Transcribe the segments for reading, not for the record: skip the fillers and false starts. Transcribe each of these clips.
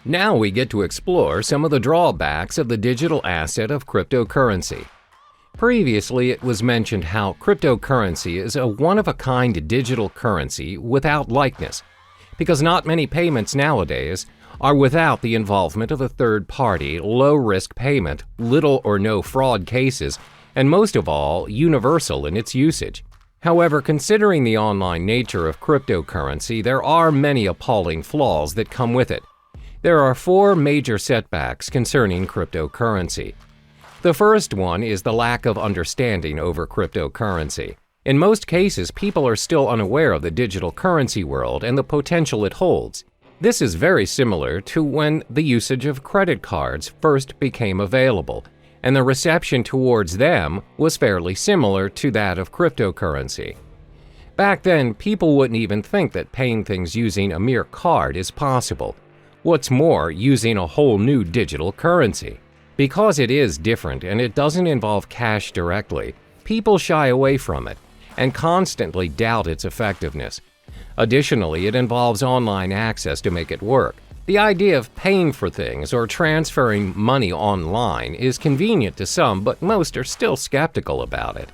Now we get to explore some of the drawbacks of the digital asset of cryptocurrency. Previously, it was mentioned how cryptocurrency is a one-of-a-kind digital currency without likeness, because not many payments nowadays are without the involvement of a third-party, low-risk payment, little or no fraud cases, and most of all, universal in its usage. However, considering the online nature of cryptocurrency, there are many appalling flaws that come with it. There are 4 major setbacks concerning cryptocurrency. The first one is the lack of understanding over cryptocurrency. In most cases, people are still unaware of the digital currency world and the potential it holds. This is very similar to when the usage of credit cards first became available, and the reception towards them was fairly similar to that of cryptocurrency. Back then, people wouldn't even think that paying things using a mere card is possible. What's more, using a whole new digital currency. Because it is different and it doesn't involve cash directly, people shy away from it and constantly doubt its effectiveness. Additionally, it involves online access to make it work. The idea of paying for things or transferring money online is convenient to some, but most are still skeptical about it.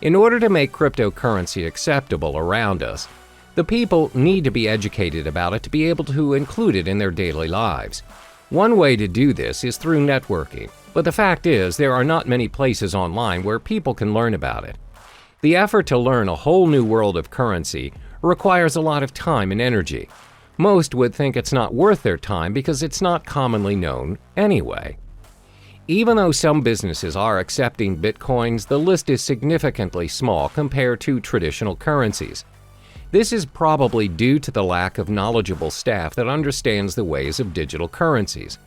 In order to make cryptocurrency acceptable around us, the people need to be educated about it to be able to include it in their daily lives. One way to do this is through networking, but the fact is there are not many places online where people can learn about it. The effort to learn a whole new world of currency requires a lot of time and energy. Most would think it's not worth their time because it's not commonly known anyway. Even though some businesses are accepting bitcoins, the list is significantly small compared to traditional currencies. This is probably due to the lack of knowledgeable staff that understands the ways of digital currencies.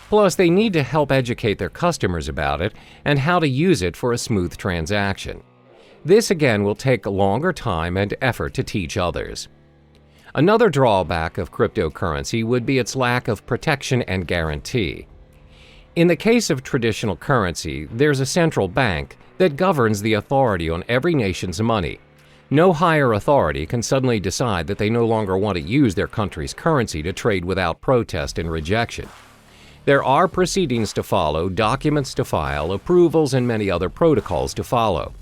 Plus, they need to help educate their customers about it and how to use it for a smooth transaction. This again will take a longer time and effort to teach others. Another drawback of cryptocurrency would be its lack of protection and guarantee. In the case of traditional currency, there's a central bank that governs the authority on every nation's money. No higher authority can suddenly decide that they no longer want to use their country's currency to trade without protest and rejection. There are proceedings to follow, documents to file, approvals, and many other protocols to follow.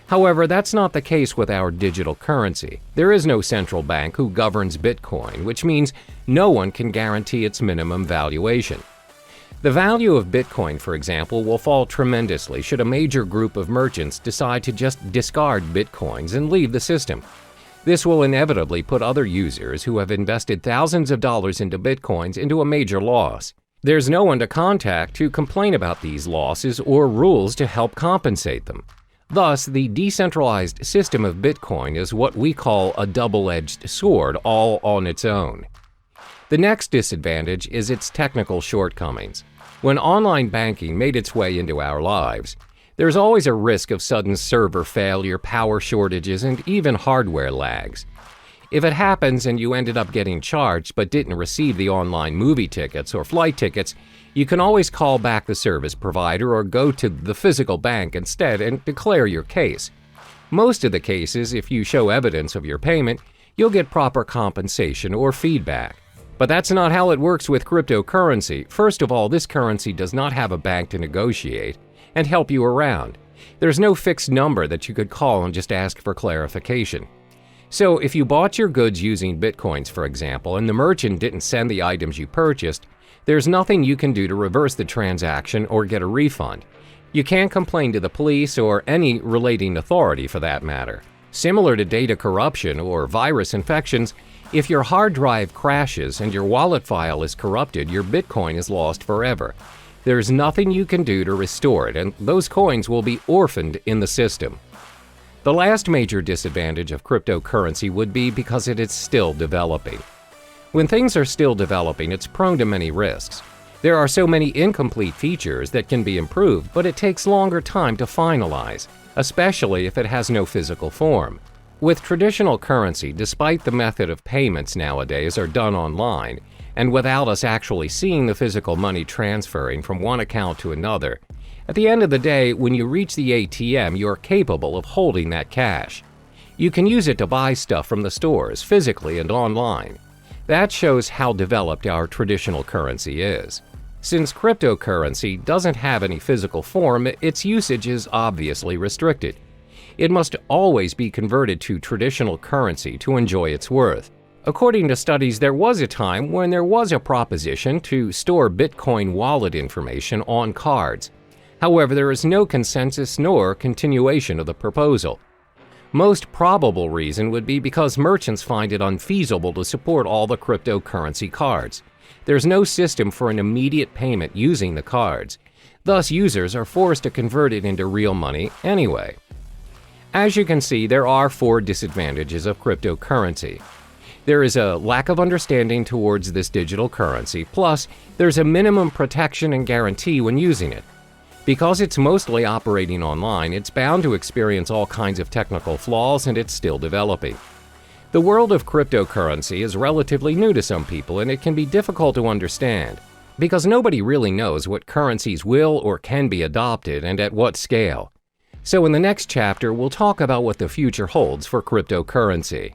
However, that's not the case with our digital currency. There is no central bank who governs Bitcoin, which means no one can guarantee its minimum valuation. The value of Bitcoin, for example, will fall tremendously should a major group of merchants decide to just discard Bitcoins and leave the system. This will inevitably put other users who have invested thousands of dollars into Bitcoins into a major loss. There's no one to contact to complain about these losses or rules to help compensate them. Thus, the decentralized system of Bitcoin is what we call a double-edged sword all on its own. The next disadvantage is its technical shortcomings. When online banking made its way into our lives, there's always a risk of sudden server failure, power shortages, and even hardware lags. If it happens and you ended up getting charged but didn't receive the online movie tickets or flight tickets, you can always call back the service provider or go to the physical bank instead and declare your case. Most of the cases, if you show evidence of your payment, you'll get proper compensation or feedback. But that's not how it works with cryptocurrency. First of all, this currency does not have a bank to negotiate and help you around. There's no fixed number that you could call and just ask for clarification. So if you bought your goods using Bitcoins, for example, and the merchant didn't send the items you purchased, there's nothing you can do to reverse the transaction or get a refund. You can't complain to the police or any relating authority for that matter. Similar to data corruption or virus infections, if your hard drive crashes and your wallet file is corrupted, your Bitcoin is lost forever. There's nothing you can do to restore it, and those coins will be orphaned in the system. The last major disadvantage of cryptocurrency would be because it is still developing. When things are still developing, it's prone to many risks. There are so many incomplete features that can be improved, but it takes longer time to finalize, especially if it has no physical form. With traditional currency, despite the method of payments nowadays are done online, and without us actually seeing the physical money transferring from one account to another, at the end of the day, when you reach the ATM, you're capable of holding that cash. You can use it to buy stuff from the stores, physically and online. That shows how developed our traditional currency is. Since cryptocurrency doesn't have any physical form, its usage is obviously restricted. It must always be converted to traditional currency to enjoy its worth. According to studies, there was a time when there was a proposition to store Bitcoin wallet information on cards. However, there is no consensus nor continuation of the proposal. Most probable reason would be because merchants find it unfeasible to support all the cryptocurrency cards. There's no system for an immediate payment using the cards. Thus, users are forced to convert it into real money anyway. As you can see, there are 4 disadvantages of cryptocurrency. There is a lack of understanding towards this digital currency, plus there's a minimum protection and guarantee when using it. Because it's mostly operating online, it's bound to experience all kinds of technical flaws, and it's still developing. The world of cryptocurrency is relatively new to some people, and it can be difficult to understand, because nobody really knows what currencies will or can be adopted and at what scale. So in the next chapter, we'll talk about what the future holds for cryptocurrency.